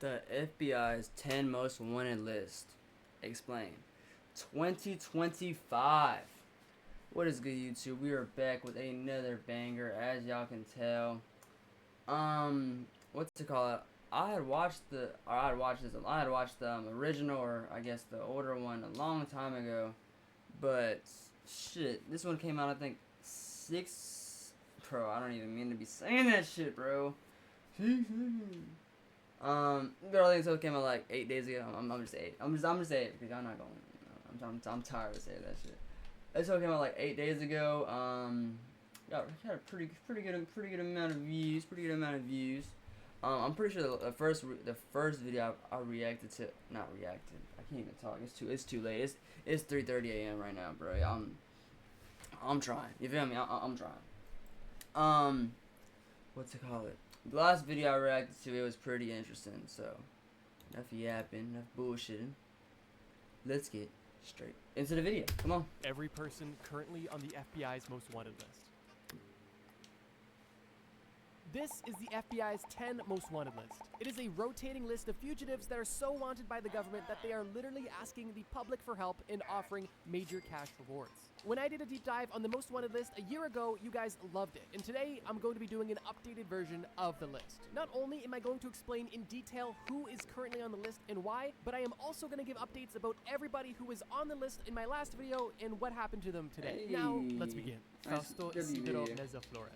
The FBI's 10 most wanted list. Explain. 2025. What is good, YouTube? We are back with another banger, as y'all can tell. What's it called? I had watched the original, or I guess the older one, a long time ago. But shit, this one came out, I think, Bro, I don't even mean to be saying that shit, bro. But I think it came out like 8 days ago. I'm just 8. I'm just 8 because I'm not going. I'm tired of saying that shit. This one came out like 8 days ago. Had a pretty good amount of views. I'm pretty sure the first video I reacted to, not reacted. I can't even talk. It's too late. It's 3:30 a.m. right now, bro. I'm trying. You feel me? I'm trying. What's it called? The last video I reacted to, it was pretty interesting. So, enough yapping, enough bullshitting. Let's get straight into the video. Come on. Every person currently on the FBI's most wanted list. This is the FBI's 10 most wanted list. It is a rotating list of fugitives that are so wanted by the government that they are literally asking the public for help and offering major cash rewards. When I did a deep dive on the most wanted list a year ago, you guys loved it. And today, I'm going to be doing an updated version of the list. Not only am I going to explain in detail who is currently on the list and why, but I am also going to give updates about everybody who was on the list in my last video and what happened to them today. Hey. Now, let's begin. Nice. Fausto Isidro Meza Flores.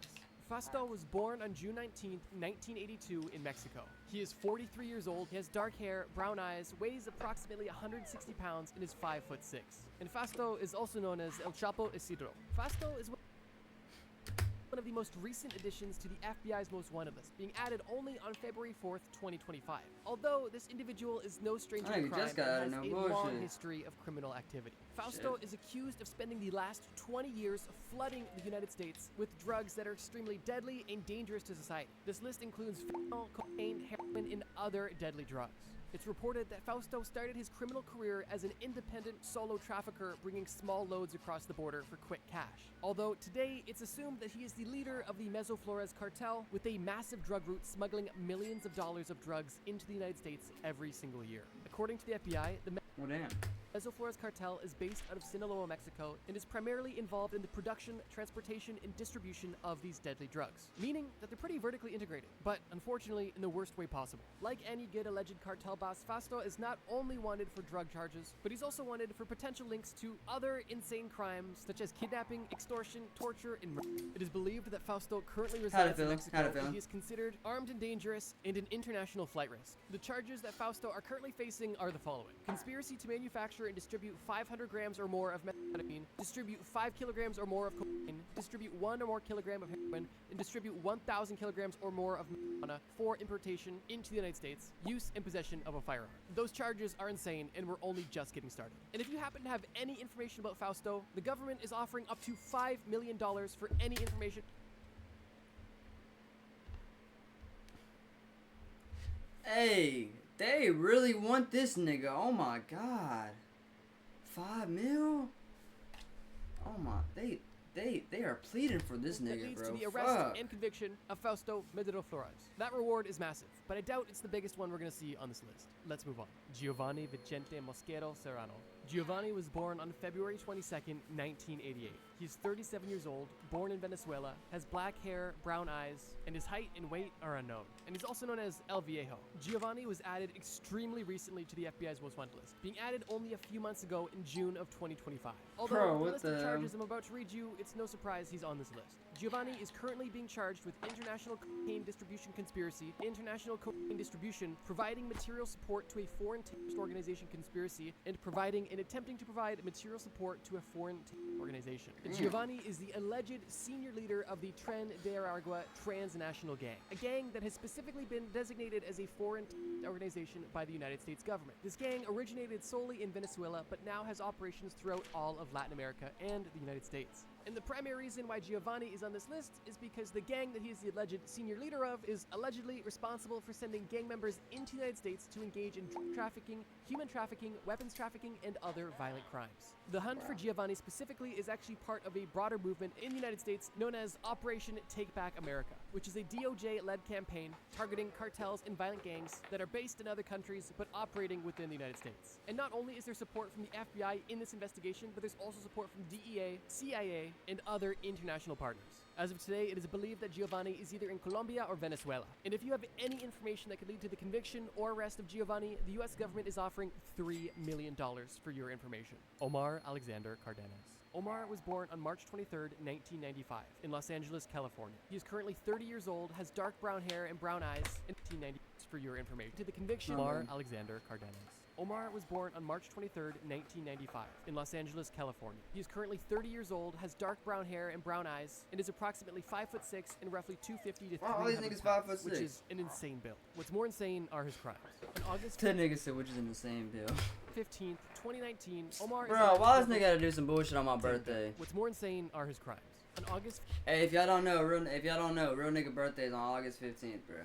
Fausto was born on June 19th, 1982 in Mexico. He is 43 years old, he has dark hair, brown eyes, weighs approximately 160 pounds, and is 5'6". And Fausto is also known as El Chapo Isidro. Fausto is one of the most recent additions to the FBI's most wanted list, being added only on February 4th, 2025. Although this individual is no stranger to crime and has a long history of criminal activity. Fausto is accused of spending the last 20 years flooding the United States with drugs that are extremely deadly and dangerous to society. This list includes fentanyl, cocaine, heroin, and other deadly drugs. It's reported that Fausto started his criminal career as an independent solo trafficker, bringing small loads across the border for quick cash. Although today, it's assumed that he is the leader of the Meza Flores cartel, with a massive drug route smuggling millions of dollars of drugs into the United States every single year. According to the FBI, the Meza Flores cartel is based out of Sinaloa, Mexico, and is primarily involved in the production, transportation, and distribution of these deadly drugs, meaning that they're pretty vertically integrated, but unfortunately in the worst way possible. Like any good alleged cartel boss, Fausto is not only wanted for drug charges, but he's also wanted for potential links to other insane crimes such as kidnapping, extortion, torture, and murder. It is believed that Fausto currently resides in Mexico, and he is considered armed and dangerous and an international flight risk. The charges that Fausto are currently facing are the following: conspiracy to manufacture and distribute 500 grams or more of methamphetamine, distribute 5 kilograms or more of cocaine, distribute 1 or more kilogram of heroin, and distribute 1,000 kilograms or more of marijuana for importation into the United States, use and possession of a firearm. Those charges are insane, and we're only just getting started. And if you happen to have any information about Fausto, the government is offering up to $5 million for any information. Hey, they really want this nigga. Oh my god. 5 mil? Oh my, they are pleading for this nigga, that leads bro. to the arrest and conviction of Fausto Meza Flores. That reward is massive, but I doubt it's the biggest one we're gonna see on this list. Let's move on. Giovanni Vicente Mosquero Serrano. Giovanni was born on February 22nd, 1988. He's 37 years old, born in Venezuela, has black hair, brown eyes, and his height and weight are unknown. And he's also known as El Viejo. Giovanni was added extremely recently to the FBI's most wanted list, being added only a few months ago in June of 2025. Although the list of charges I'm about to read you, it's no surprise he's on this list. Giovanni is currently being charged with international cocaine distribution conspiracy, international cocaine distribution, providing material support to a foreign terrorist organization conspiracy, and attempting to provide material support to a foreign organization. Giovanni is the alleged senior leader of the Tren de Aragua transnational gang, a gang that has specifically been designated as a foreign organization by the United States government. This gang originated solely in Venezuela, but now has operations throughout all of Latin America and the United States. And the primary reason why Giovanni is on this list is because the gang that he is the alleged senior leader of is allegedly responsible for sending gang members into the United States to engage in drug trafficking, human trafficking, weapons trafficking, and other violent crimes. The hunt for Giovanni specifically is actually part of a broader movement in the United States known as Operation Take Back America. which is a DOJ-led campaign targeting cartels and violent gangs that are based in other countries but operating within the United States. And not only is there support from the FBI in this investigation, but there's also support from DEA, CIA, and other international partners. As of today, it is believed that Giovanni is either in Colombia or Venezuela. And if you have any information that could lead to the conviction or arrest of Giovanni, the US government is offering $3 million for your information. Omar Alexander Cardenas. Omar was born on March 23, 1995, in Los Angeles, California. He is currently 30 years old, has dark brown hair and brown eyes, and 1990 for your information. To the conviction, Omar Alexander Cardenas. Omar was born on March 23, 1995, in Los Angeles, California. He is currently 30 years old, has dark brown hair and brown eyes, and is approximately 5'6" and roughly 250 to 300 all these niggas 5'6", which is an insane build. What's more insane are his crimes. On August 10 niggas said which is in the same bill. 15th, 2019, Omar is Bro, why this nigga gotta do some bullshit on my birthday? What's more insane are his crimes. On August... Hey, if y'all don't know, real nigga birthday is on August 15th, bro.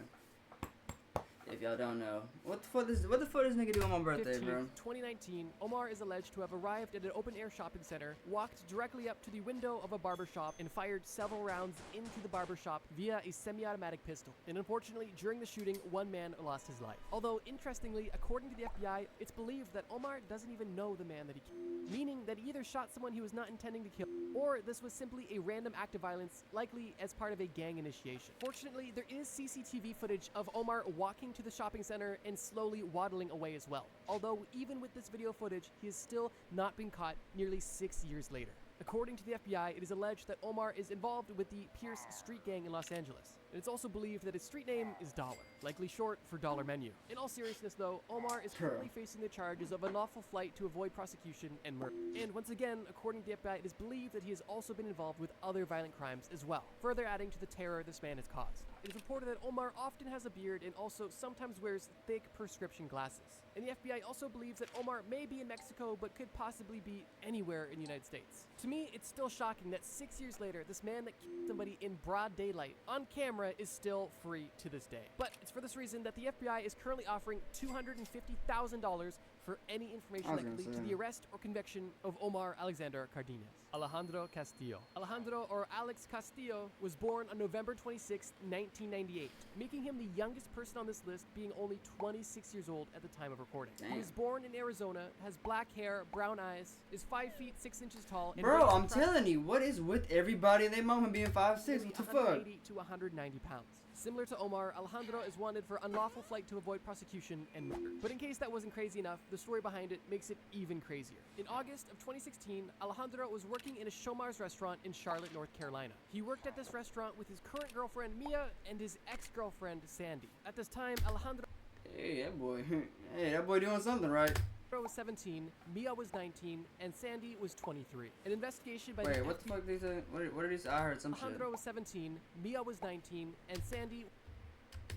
If y'all don't know. What the fuck this nigga do on my birthday, 15th, bro? 2019, Omar is alleged to have arrived at an open-air shopping center, walked directly up to the window of a barbershop, and fired several rounds into the barbershop via a semi-automatic pistol. And unfortunately, during the shooting, one man lost his life. Although, interestingly, according to the FBI, it's believed that Omar doesn't even know the man that he killed, meaning that he either shot someone he was not intending to kill, or this was simply a random act of violence, likely as part of a gang initiation. Fortunately, there is CCTV footage of Omar walking to the shopping center and slowly waddling away as well. Although, even with this video footage, he has still not been caught nearly 6 years later. According to the FBI, it is alleged that Omar is involved with the Pierce Street Gang in Los Angeles. And it's also believed that his street name is Dollar, likely short for Dollar Menu. In all seriousness though, Omar is currently facing the charges of unlawful flight to avoid prosecution and murder. And once again, according to the FBI, it is believed that he has also been involved with other violent crimes as well, further adding to the terror this man has caused. It is reported that Omar often has a beard and also sometimes wears thick prescription glasses. And the FBI also believes that Omar may be in Mexico but could possibly be anywhere in the United States. To me, it's still shocking that 6 years later, this man that killed somebody in broad daylight on camera is still free to this day. But it's for this reason that the FBI is currently offering $250,000 for any information that could lead to the arrest or conviction of Omar Alexander Cardenas. Alejandro Castillo. Alejandro, or Alex Castillo, was born on November 26, 1998, making him the youngest person on this list, being only 26 years old at the time of recording. He was born in Arizona, has black hair, brown eyes, is 5 feet 6 inches tall, and bro, I'm telling you, what is with everybody and their mama being 5'6"? What the fuck? 180 to 190 pounds. Similar to Omar, Alejandro is wanted for unlawful flight to avoid prosecution and murder. But in case that wasn't crazy enough, the story behind it makes it even crazier. In August of 2016, Alejandro was working in a Shomar's restaurant in Charlotte, North Carolina. He worked at this restaurant with his current girlfriend Mia and his ex-girlfriend Sandy. At this time, Alejandro that boy doing something right. was 17, Mia was 19, and Sandy was 23. An investigation by what the fuck did they say? What did he say? I heard some Alejandro shit. was 17, Mia was 19, and Sandy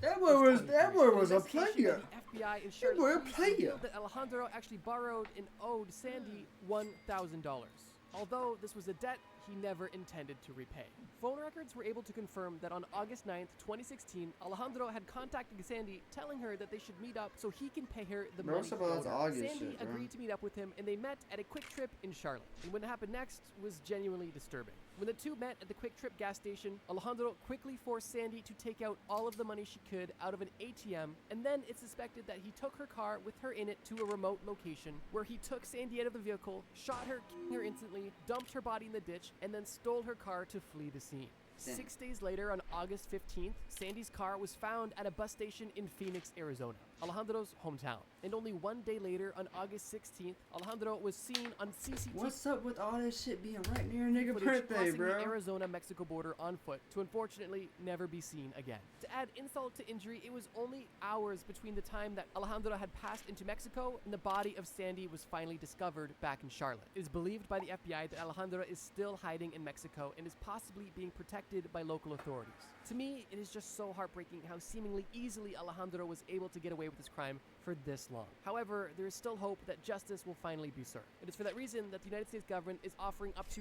That boy was a player. The FBI in That boy a Charlotte player. revealed that Alejandro actually borrowed and owed Sandy $1,000. Although this was a debt he never intended to repay. Phone records were able to confirm that on August 9th, 2016, Alejandro had contacted Sandy telling her that they should meet up so he can pay her the money. Sandy agreed to meet up with him and they met at a Quick Trip in Charlotte. And what happened next was genuinely disturbing. When the two met at the Quick Trip gas station, Alejandro quickly forced Sandy to take out all of the money she could out of an ATM, and then it's suspected that he took her car with her in it to a remote location where he took Sandy out of the vehicle, shot her, killing her instantly, dumped her body in the ditch, and then stole her car to flee the scene. 6 days later, on August 15th, Sandy's car was found at a bus station in Phoenix, Arizona, Alejandro's hometown. And only 1 day later, on August 16th, Alejandro was seen on CCTV. What's up with all this shit being right near a nigga birthday, crossing bro? the Arizona-Mexico border on foot to unfortunately never be seen again. To add insult to injury, it was only hours between the time that Alejandro had passed into Mexico and the body of Sandy was finally discovered back in Charlotte. It is believed by the FBI that Alejandro is still hiding in Mexico and is possibly being protected by local authorities. To me, it is just so heartbreaking how seemingly easily Alejandro was able to get away with this crime for this long. However, there is still hope that justice will finally be served. It is for that reason that the United States government is offering up to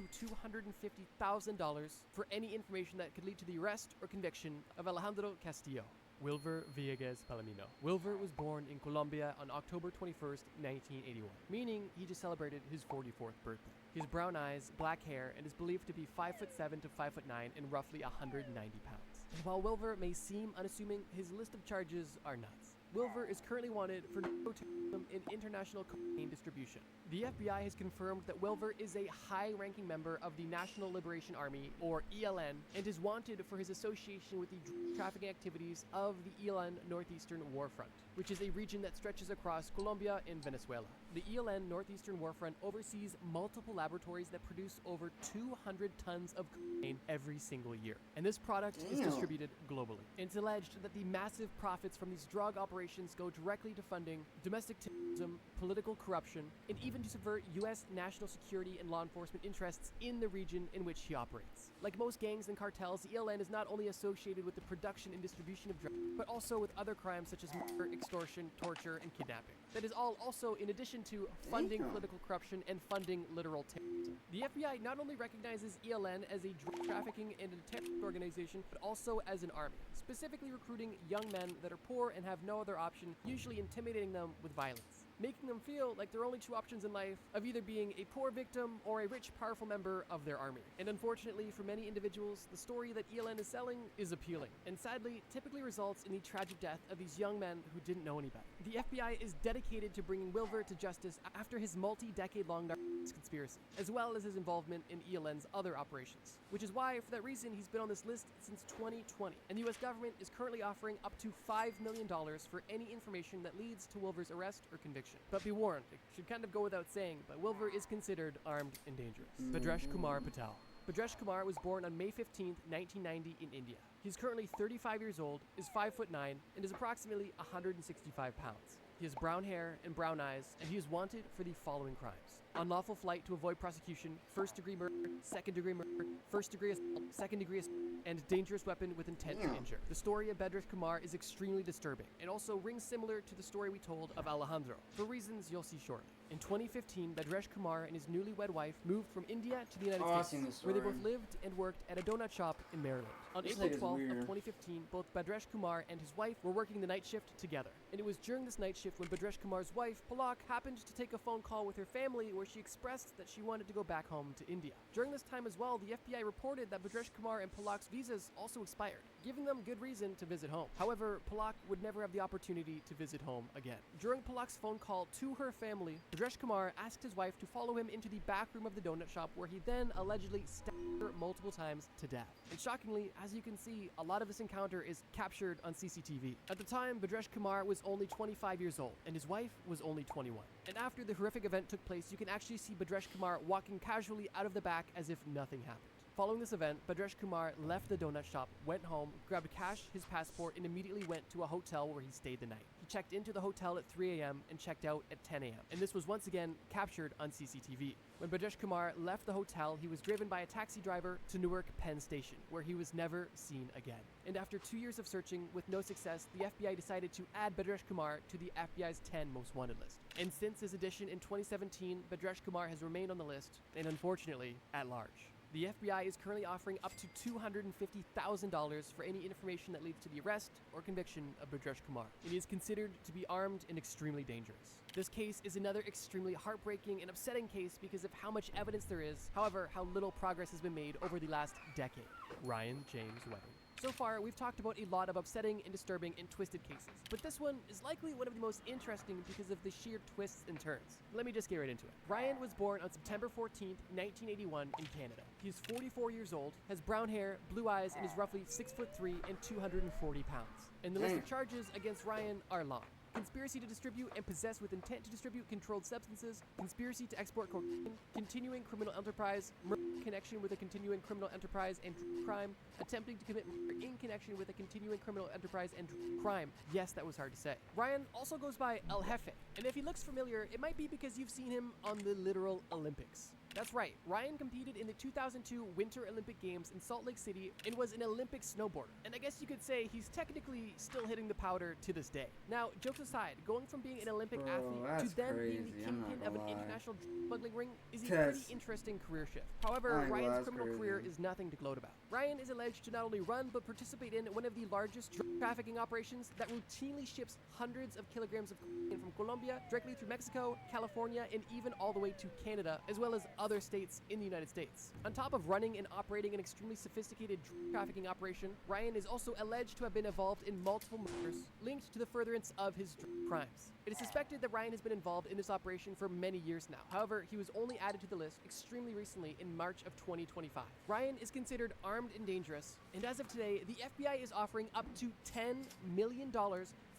$250,000 for any information that could lead to the arrest or conviction of Alejandro Castillo. Wilver Villegas Palomino. Wilver was born in Colombia on October 21st, 1981, meaning he just celebrated his 44th birthday. He has brown eyes, black hair, and is believed to be 5'7" to 5'9" and roughly 190 pounds. And while Wilver may seem unassuming, his list of charges are nuts. Wilver is currently wanted for terrorism in international cocaine distribution. The FBI has confirmed that Wilver is a high-ranking member of the National Liberation Army, or ELN, and is wanted for his association with the drug trafficking activities of the ELN Northeastern Warfront, which is a region that stretches across Colombia and Venezuela. The ELN Northeastern Warfront oversees multiple laboratories that produce over 200 tons of cocaine every single year, and this product is distributed globally. It's alleged that the massive profits from these drug operations go directly to funding domestic terrorism, political corruption, and even to subvert U.S. national security and law enforcement interests in the region in which he operates. Like most gangs and cartels, ELN is not only associated with the production and distribution of drugs, but also with other crimes such as murder, extortion, torture, and kidnapping. That is all also in addition to funding political corruption and funding literal terrorism. The FBI not only recognizes ELN as a drug trafficking and a terrorist organization, but also as an army, specifically recruiting young men that are poor and have no other option, usually intimidating them with violence, making them feel like there are only two options in life of either being a poor victim or a rich, powerful member of their army. And unfortunately, for many individuals, the story that ELN is selling is appealing, and sadly, typically results in the tragic death of these young men who didn't know any better. The FBI is dedicated to bringing Wilver to justice after his multi-decade-long narcotics conspiracy, as well as his involvement in ELN's other operations, which is why, for that reason, he's been on this list since 2020, and the U.S. government is currently offering up to $5 million for any information that leads to Wilver's arrest or conviction. But be warned, it should kind of go without saying, but Wilver is considered armed and dangerous. Bhadresh Kumar Patel. Bhadresh Kumar was born on May 15, 1990 in India. He's currently 35 years old, is 5'9", and is approximately 165 pounds. He has brown hair and brown eyes, and he is wanted for the following crimes: unlawful flight to avoid prosecution, first-degree murder, second-degree murder, first-degree assault, second-degree assault, and dangerous weapon with intent to injure. The story of Bhadresh Kumar is extremely disturbing, and also rings similar to the story we told of Alejandro, for reasons you'll see shortly. In 2015, Bhadresh Kumar and his newlywed wife moved from India to the United States, where they both lived and worked at a donut shop in Maryland. On April 12th of 2015, both Bhadresh Kumar and his wife were working the night shift together. And it was during this night shift when Bhadresh Kumar's wife, Palak, happened to take a phone call with her family where she expressed that she wanted to go back home to India. During this time as well, the FBI reported that Bhadresh Kumar and Palak's visas also expired, giving them good reason to visit home. However, Palak would never have the opportunity to visit home again. During Palak's phone call to her family, Bhadresh Kumar asked his wife to follow him into the back room of the donut shop, where he then allegedly stabbed her multiple times to death. And shockingly, as you can see, a lot of this encounter is captured on CCTV. At the time, Bhadresh Kumar was only 25 years old, and his wife was only 21. And after the horrific event took place, you can actually see Bhadresh Kumar walking casually out of the back as if nothing happened. Following this event, Bhadresh Kumar left the donut shop, went home, grabbed cash, his passport, and immediately went to a hotel where he stayed the night. He checked into the hotel at 3 a.m. and checked out at 10 a.m. And this was once again captured on CCTV. When Bhadresh Kumar left the hotel, he was driven by a taxi driver to Newark Penn Station, where he was never seen again. And after 2 years of searching with no success, the FBI decided to add Bhadresh Kumar to the FBI's 10 most wanted list. And since his addition in 2017, Bhadresh Kumar has remained on the list, and unfortunately, at large. The FBI is currently offering up to $250,000 for any information that leads to the arrest or conviction of Bhadresh Kumar, and he is considered to be armed and extremely dangerous. This case is another extremely heartbreaking and upsetting case because of how much evidence there is, however, how little progress has been made over the last decade. Ryan James Webbing. So far, we've talked about a lot of upsetting and disturbing and twisted cases, but this one is likely one of the most interesting because of the sheer twists and turns. Let me just get right into it. Ryan was born on September 14th, 1981 in Canada. He's 44 years old, has brown hair, blue eyes, and is roughly 6'3" and 240 pounds. And the list of charges against Ryan are long. Conspiracy to distribute and possess with intent to distribute controlled substances, conspiracy to export cocaine, continuing criminal enterprise, murder in connection with a continuing criminal enterprise and crime, attempting to commit murder in connection with a continuing criminal enterprise and crime. Yes, that was hard to say. Ryan also goes by El Jefe, and if he looks familiar, it might be because you've seen him on the literal Olympics. That's right, Ryan competed in the 2002 Winter Olympic Games in Salt Lake City and was an Olympic snowboarder. And I guess you could say he's technically still hitting the powder to this day. Now, jokes aside, going from being an Olympic athlete to then being the kingpin of an international drug smuggling ring is a pretty interesting career shift. However, Ryan's criminal career is nothing to gloat about. Ryan is alleged to not only run but participate in one of the largest drug trafficking operations that routinely ships hundreds of kilograms of cocaine from Colombia directly through Mexico, California, and even all the way to Canada, as well as other states in the United States. On top of running and operating an extremely sophisticated drug trafficking operation, Ryan is also alleged to have been involved in multiple murders linked to the furtherance of his drug crimes. It is suspected that Ryan has been involved in this operation for many years now. However, he was only added to the list extremely recently in March of 2025. Ryan is considered armed and dangerous, and as of today, the FBI is offering up to $10 million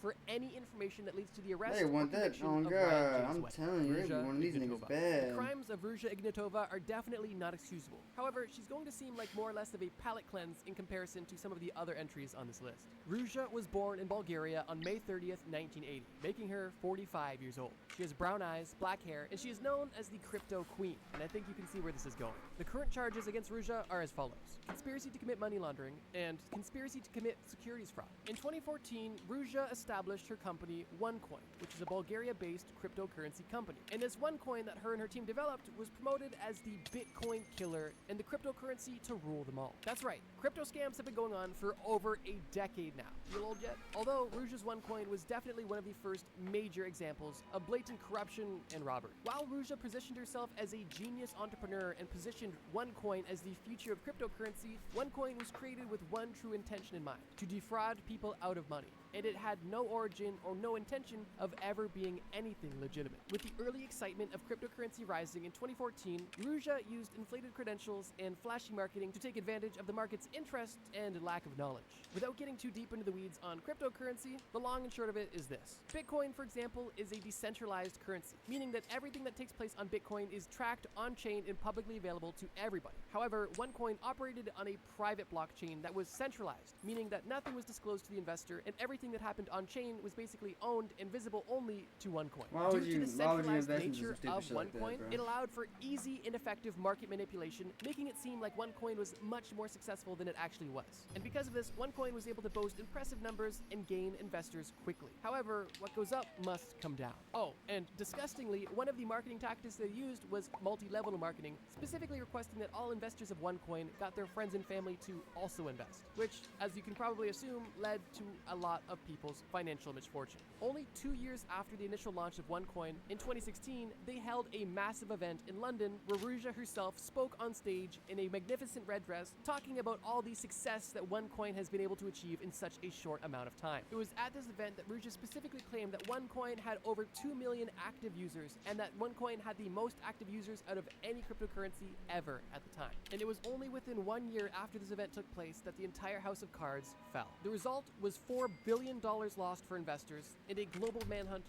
for any information that leads to the arrest They want or that. conviction Oh of God, Ryan James I'm West. telling you, Ruja one of these niggas Ignatova. bad. The crimes of Ruja Ignatova are definitely not excusable. However, she's going to seem like more or less of a palate cleanse in comparison to some of the other entries on this list. Ruja was born in Bulgaria on May 30th, 1980, making her 45 years old. She has brown eyes, black hair, and she is known as the Crypto Queen, and I think you can see where this is going. The current charges against Ruja are as follows: conspiracy to commit money laundering and conspiracy to commit securities fraud. In 2014, Ruja established her company OneCoin, which is a Bulgaria-based cryptocurrency company. And this OneCoin that her and her team developed was promoted as the Bitcoin killer and the cryptocurrency to rule them all. That's right, crypto scams have been going on for over a decade now. Feel old yet? Although Ruja's OneCoin was definitely one of the first major examples of blatant corruption and robbery. While Ruja positioned herself as a genius entrepreneur and positioned OneCoin as the future of cryptocurrency, OneCoin was created with one true intention in mind: to defraud people out of money. And it had no origin or no intention of ever being anything legitimate. With the early excitement of cryptocurrency rising in 2014, Ruja used inflated credentials and flashy marketing to take advantage of the market's interest and lack of knowledge. Without getting too deep into the weeds on cryptocurrency, the long and short of it is this. Bitcoin, for example, is a decentralized currency, meaning that everything that takes place on Bitcoin is tracked on-chain and publicly available to everybody. However, OneCoin operated on a private blockchain that was centralized, meaning that nothing was disclosed to the investor and everything that happened on chain was basically owned and visible only to OneCoin. Why would you Due to the centralized invest in nature some stupid of shit like that, OneCoin, bro? it allowed for easy and effective market manipulation, making it seem like OneCoin was much more successful than it actually was. And because of this, OneCoin was able to boast impressive numbers and gain investors quickly. However, what goes up must come down. Oh, and disgustingly, one of the marketing tactics they used was multi-level marketing, specifically requesting that all investors of OneCoin got their friends and family to also invest, which, as you can probably assume, led to a lot of people's financial misfortune. Only 2 years after the initial launch of OneCoin, in 2016, they held a massive event in London where Ruja herself spoke on stage in a magnificent red dress, talking about all the success that OneCoin has been able to achieve in such a short amount of time. It was at this event that Ruja specifically claimed that OneCoin had over 2 million active users, and that OneCoin had the most active users out of any cryptocurrency ever at the time. And it was only within 1 year after this event took place that the entire house of cards fell. The result was $4 billion lost for investors and a global manhunt.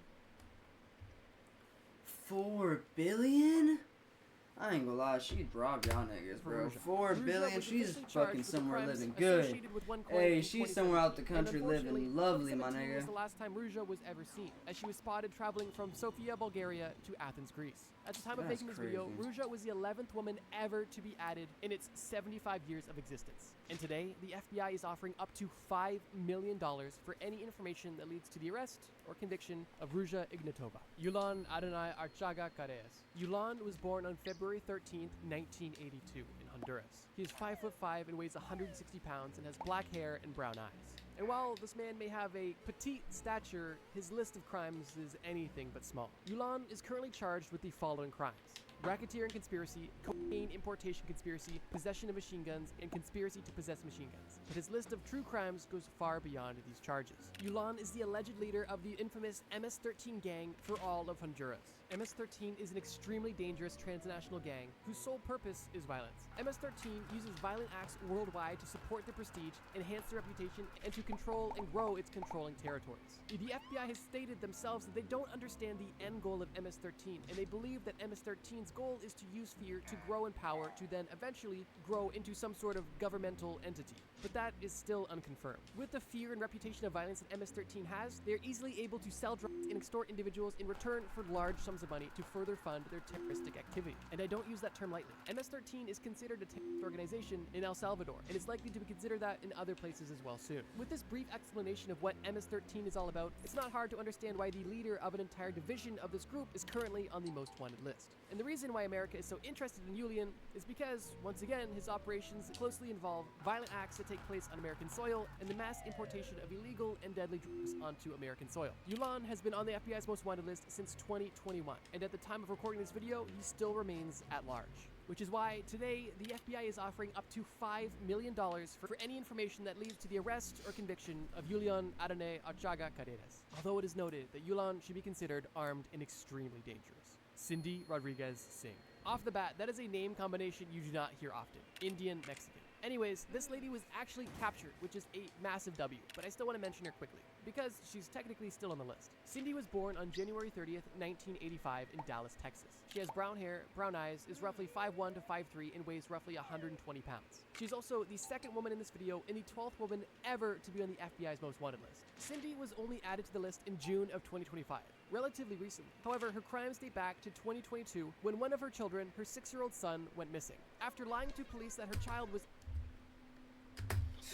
4 billion? I ain't gonna lie, she robbed y'all niggas, bro. Ruja. 4 Ruja billion? was She's officially charged fucking with the somewhere crimes living good. associated with OneCoin Hey, in she's somewhere out the 2017. country And living unfortunately, lovely, my 2017 was nigga. the last time Ruja was ever seen, as she was spotted traveling from Sofia, Bulgaria to Athens, Greece. At the time of That's making this video, crazy. Ruja was the 11th woman ever to be added in its 75 years of existence. And today, the FBI is offering up to $5 million for any information that leads to the arrest or conviction of Ruja Ignatova. Yulan Adonai Archaga Carreras. Yulan was born on February 13th, 1982 in Honduras. He is 5'5" and weighs 160 pounds and has black hair and brown eyes. And while this man may have a petite stature, his list of crimes is anything but small. Yulan is currently charged with the following crimes: racketeering conspiracy, cocaine importation conspiracy, possession of machine guns, and conspiracy to possess machine guns. But his list of true crimes goes far beyond these charges. Yulan is the alleged leader of the infamous MS-13 gang for all of Honduras. MS-13 is an extremely dangerous transnational gang whose sole purpose is violence. MS-13 uses violent acts worldwide to support their prestige, enhance their reputation, and to control and grow its controlling territories. The FBI has stated themselves that they don't understand the end goal of MS-13, and they believe that MS-13's goal is to use fear to grow in power to then eventually grow into some sort of governmental entity. But that is still unconfirmed. With the fear and reputation of violence that MS-13 has, they're easily able to sell drugs and extort individuals in return for large sums of money to further fund their terroristic activity. And I don't use that term lightly. MS-13 is considered a terrorist organization in El Salvador, and it's likely to be considered that in other places as well soon. With this brief explanation of what MS-13 is all about, it's not hard to understand why the leader of an entire division of this group is currently on the most wanted list. And the reason reason why America is so interested in Julian is because, once again, his operations closely involve violent acts that take place on American soil and the mass importation of illegal and deadly drugs onto American soil. Julian has been on the FBI's most wanted list since 2021, and at the time of recording this video, he still remains at large. Which is why today the FBI is offering up to $5 million for any information that leads to the arrest or conviction of Julian Adonai Archaga Carreras. Although it is noted that Julian should be considered armed and extremely dangerous. Cindy Rodriguez Singh. Off the bat, that is a name combination you do not hear often. Indian Mexican. Anyways, this lady was actually captured, which is a massive W, but I still want to mention her quickly, because she's technically still on the list. Cindy was born on January 30th, 1985 in Dallas, Texas. She has brown hair, brown eyes, is roughly 5'1" to 5'3", and weighs roughly 120 pounds. She's also the second woman in this video and the 12th woman ever to be on the FBI's most wanted list. Cindy was only added to the list in June of 2025, relatively recently. However, her crimes date back to 2022 when one of her children, her 6-year-old son, went missing. After lying to police that her child was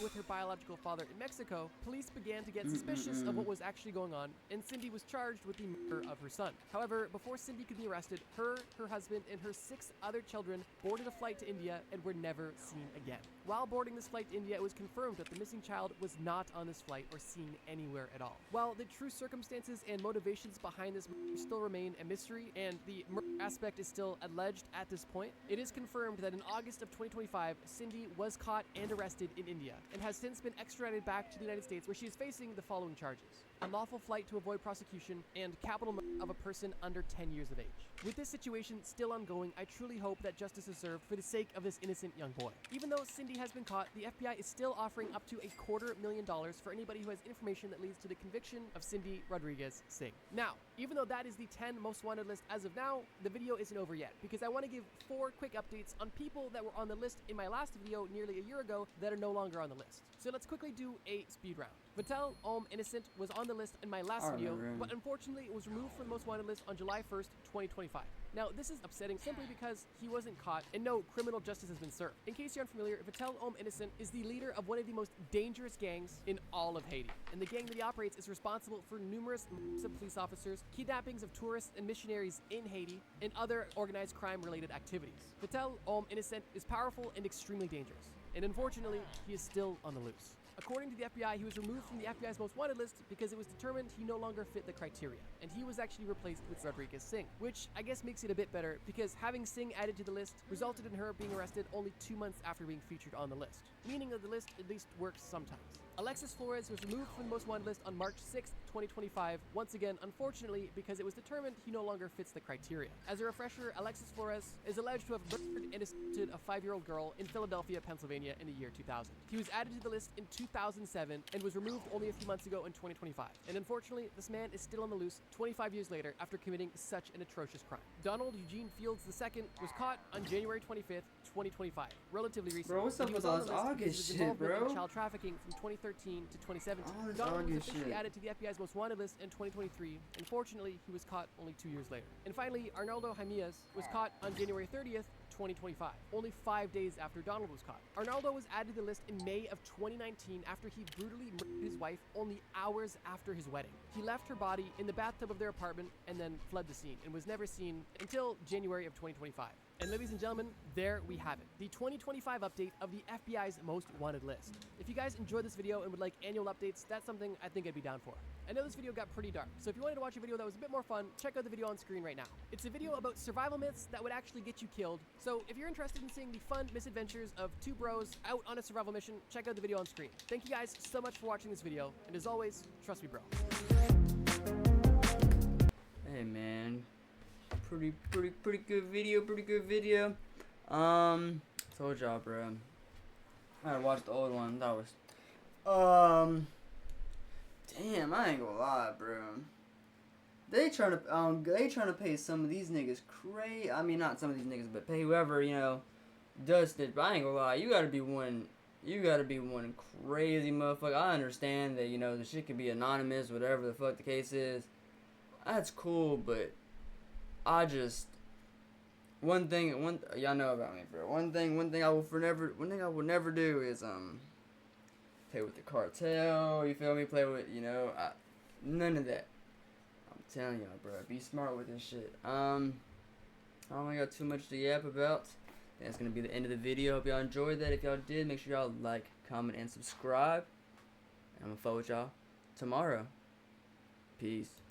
with her biological father in Mexico, police began to get suspicious of what was actually going on, and Cindy was charged with the murder of her son. However, before Cindy could be arrested, her husband, and her 6 other children boarded a flight to India and were never seen again. While boarding this flight to India, it was confirmed that the missing child was not on this flight or seen anywhere at all. While the true circumstances and motivations behind this murder still remain a mystery, and the murder aspect is still alleged at this point, it is confirmed that in August of 2025, Cindy was caught and arrested in India, and has since been extradited back to the United States, where she is facing the following charges: unlawful flight to avoid prosecution and capital murder of a person under 10 years of age. With this situation still ongoing, I truly hope that justice is served for the sake of this innocent young boy. Even though Cindy has been caught, the FBI is still offering up to $250,000 for anybody who has information that leads to the conviction of Cindy Rodriguez Singh. Now, even though that is the 10 most wanted list as of now, the video isn't over yet, because I want to give 4 quick updates on people that were on the list in my last video nearly a year ago that are no longer on the list. So let's quickly do a speed round. Vittel Innocent was on the list in my last video, but unfortunately was removed from the most wanted list on July 1st, 2025. Now, this is upsetting simply because he wasn't caught and no criminal justice has been served. In case you're unfamiliar, Vittel Innocent is the leader of one of the most dangerous gangs in all of Haiti. And the gang that he operates is responsible for numerous murders of police officers, kidnappings of tourists and missionaries in Haiti, and other organized crime-related activities. Vittel Innocent is powerful and extremely dangerous, and unfortunately, he is still on the loose. According to the FBI, he was removed from the FBI's most wanted list because it was determined he no longer fit the criteria, and he was actually replaced with Rodriguez Singh, which I guess makes it a bit better because having Singh added to the list resulted in her being arrested only 2 months after being featured on the list, meaning that the list at least works sometimes. Alexis Flores was removed from the most wanted list on March 6th, 2025, once again, unfortunately, because it was determined he no longer fits the criteria. As a refresher, Alexis Flores is alleged to have murdered and assaulted a 5-year-old girl in Philadelphia, Pennsylvania in the year 2000. He was added to the list in 2007 and was removed only a few months ago in 2025. And unfortunately, this man is still on the loose 25 years later after committing such an atrocious crime. Donald Eugene Fields II was caught on January 25th, 2025, relatively recently. Bro, what's up with all this August shit, bro? Child trafficking from 2013 to 2017. All this Donald was August officially shit. added to the FBI's most wanted list in 2023. Unfortunately, he was caught only 2 years later. And finally, Arnaldo Jaimez was caught on January 30th, 2025, only 5 days after Donald was caught. Arnaldo was added to the list in May of 2019 after he brutally murdered his wife only hours after his wedding. He left her body in the bathtub of their apartment and then fled the scene and was never seen until January of 2025. And ladies and gentlemen, there we have it, the 2025 update of the FBI's most wanted list. If you guys enjoyed this video and would like annual updates, that's something I think I'd be down for. I know this video got pretty dark, so if you wanted to watch a video that was a bit more fun, check out the video on screen right now. It's a video about survival myths that would actually get you killed, so if you're interested in seeing the fun misadventures of 2 bros out on a survival mission, check out the video on screen. Thank you guys so much for watching this video, and as always, trust me, bro. Hey man, pretty good video. Told y'all, bro. I watched the old one. That was, damn, I ain't gonna lie, bro. They trying to pay some of these niggas crazy. I mean, not some of these niggas, but pay whoever, you know, does it. But I ain't gonna lie, you gotta be one crazy motherfucker. I understand that, you know, the shit can be anonymous, whatever the fuck the case is. That's cool, but I just y'all know about me, bro. One thing I will never do is play with the cartel. You feel me? Play with, you know, none of that. I'm telling y'all, bro. Be smart with this shit. I don't really got too much to yap about. That's gonna be the end of the video. Hope y'all enjoyed that. If y'all did, make sure y'all like, comment, and subscribe. And I'm gonna follow with y'all tomorrow. Peace.